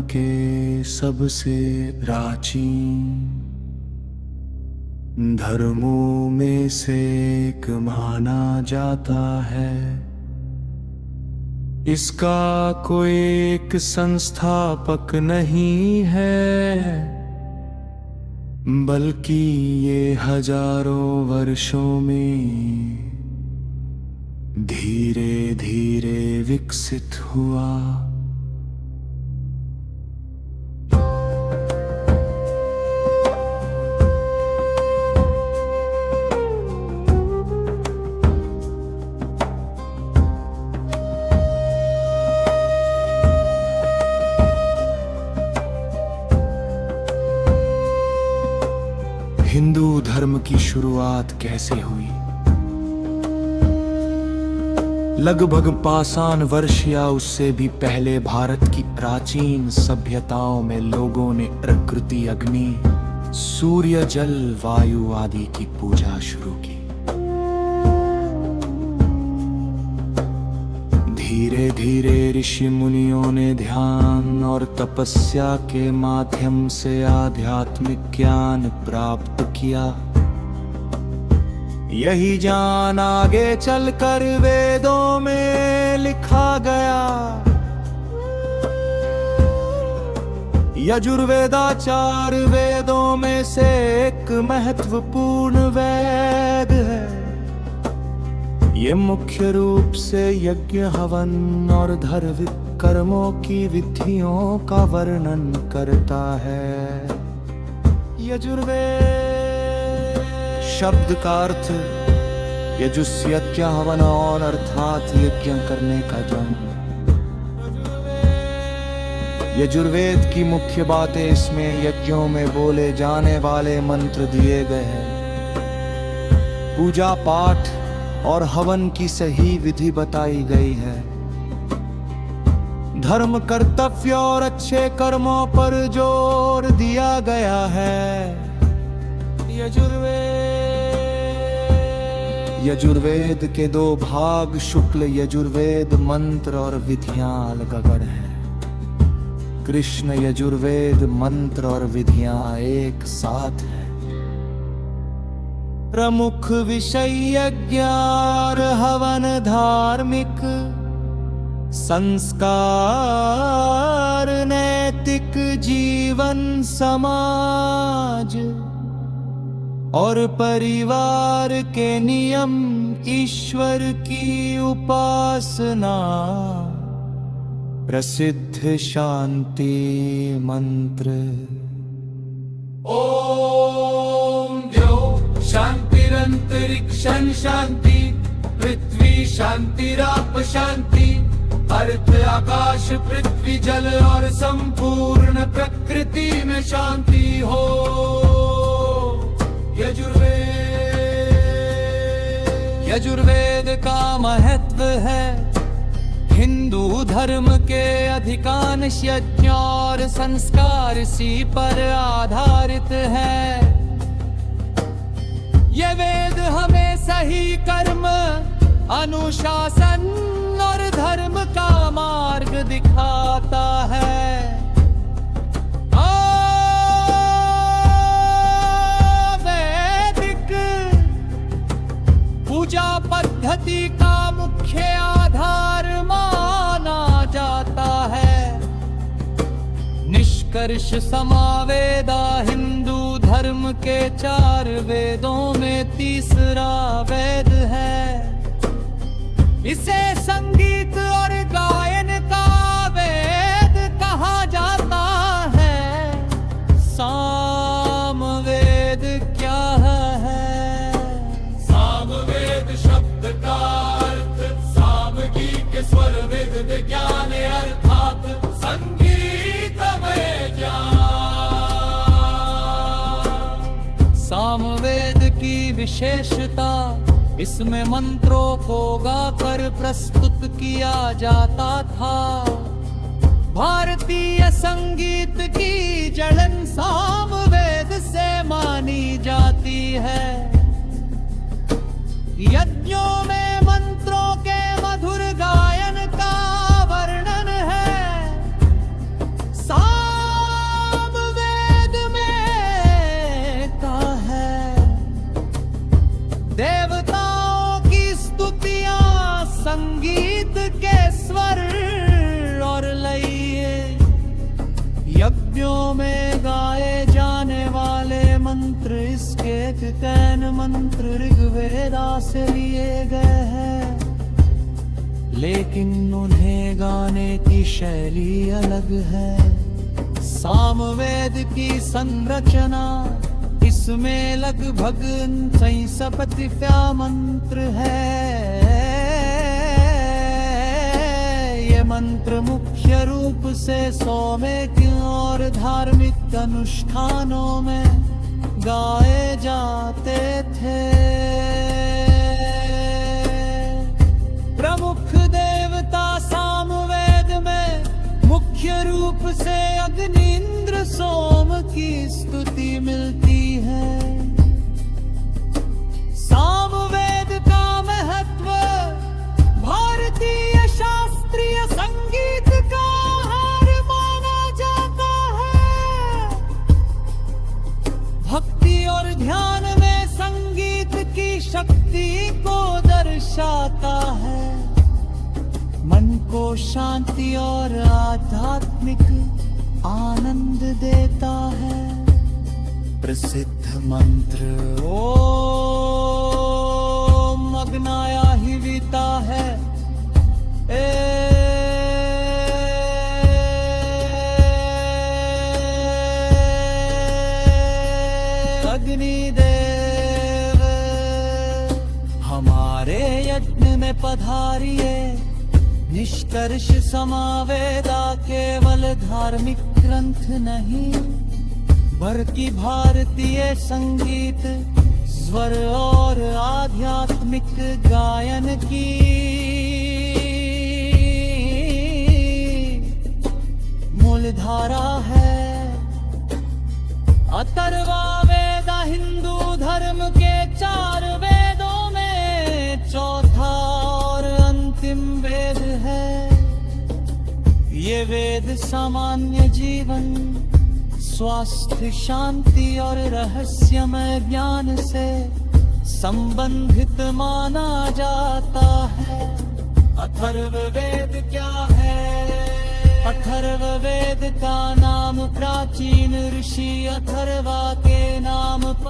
के सबसे प्राचीन धर्मों में से एक माना जाता है। इसका कोई एक संस्थापक नहीं है, बल्कि ये हजारों वर्षों में धीरे धीरे विकसित हुआ। हिंदू धर्म की शुरुआत कैसे हुई? लगभग 500 वर्ष या उससे भी पहले भारत की प्राचीन सभ्यताओं में लोगों ने प्रकृति, अग्नि, सूर्य, जल, वायु आदि की पूजा शुरू की। धीरे धीरे ऋषि मुनियों ने ध्यान और तपस्या के माध्यम से आध्यात्मिक ज्ञान प्राप्त किया। यही ज्ञान आगे चलकर वेदों में लिखा गया। यजुर्वेदाचार वेदों में से एक महत्वपूर्ण वेद है। ये मुख्य रूप से यज्ञ, हवन और धार्मिक कर्मों की विधियों का वर्णन करता है। यजुर्वेद शब्द का अर्थ यजुस्यज्ञ हवन अर्थात यज्ञ करने का जन्म। यजुर्वेद की मुख्य बातें इसमें यज्ञों में बोले जाने वाले मंत्र दिए गए हैं। पूजा पाठ और हवन की सही विधि बताई गई है। धर्म, कर्तव्य और अच्छे कर्मों पर जोर दिया गया है। यजुर्वेद के 2 भाग शुक्ल यजुर्वेद मंत्र और विधियां अलग-अलग हैं। कृष्ण यजुर्वेद मंत्र और विधियां एक साथ हैं। प्रमुख विषय यज्ञ और हवन, धार्मिक संस्कार, नैतिक जीवन, समाज और परिवार के नियम, ईश्वर की उपासना, प्रसिद्ध शांति मंत्र। ओम द्यौः शांतिरंतरिक्षं शांति, पृथ्वी शांतिराप शांति, अर्थ आकाश पृथ्वी जल और संपूर्ण प्रकृति में शांति हो। यजुर्वेद का महत्व है। हिंदू धर्म के अधिकांश यज्ञ और संस्कार इसी पर आधारित है। ये वेद हमें सही कर्म, अनुशासन और धर्म का मार्ग दिखाता है। वैदिक पूजा पद्धति का मुख्य आधार माना जाता है। निष्कर्ष समावेदा हिंदू धर्म के 4 वेदों में तीसरा वेद है। इसे संगीत और गायन का वेद कहा जाता है। सामवेद क्या है? सामवेद शब्द का अर्थ सामगिक स्वर वेद विज्ञान अर्थात संगीतमय ज्ञान। सामवेद की विशेषता, इसमें मंत्रों को गाकर प्रस्तुत किया जाता था। भारतीय संगीत की जड़न सामवेद से मानी जाती है। यज्ञों में मंत्रों के मधुर गायन का वर्णन है। मंत्र इसके एक कैन मंत्र ऋग्वेदा से लिए गए हैं, लेकिन उन्हें गाने की शैली अलग है। सामवेद की संरचना, इसमें लगभग 69 मंत्र है। ये मंत्र मुख्य रूप से सौम्य और धार्मिक अनुष्ठानों में गाए जाते थे। प्रमुख देवता सामवेद में मुख्य रूप से अग्नि, इंद्र, सोम की स्तुति मिलती है। सामवेद का महत्व भारतीय शास्त्रीय संगीत का आहार माना जाता है। भक्ति और ध्यान में संगीत की शक्ति को दर्शाता है। मन को शांति और आध्यात्मिक आनंद देता है। प्रसिद्ध मंत्र ओम अग्नाया ही वीता है। अग्निदेव हमारे यज्ञ में पधारिए। निष्कर्ष समावेदा केवल धार्मिक ग्रंथ नहीं, बल्कि भारतीय संगीत, स्वर और आध्यात्मिक गायन की मूलधारा है। अथर्वा वेद हिंदू धर्म के 4 वेदों में चौथा और अंतिम वेद है। ये वेद सामान्य जीवन, स्वास्थ्य, शांति और रहस्यमय ज्ञान से संबंधित माना जाता है। अथर्ववेद क्या है? अथर्ववेद का नाम प्राचीन ऋषि अथर्वा के नाम पर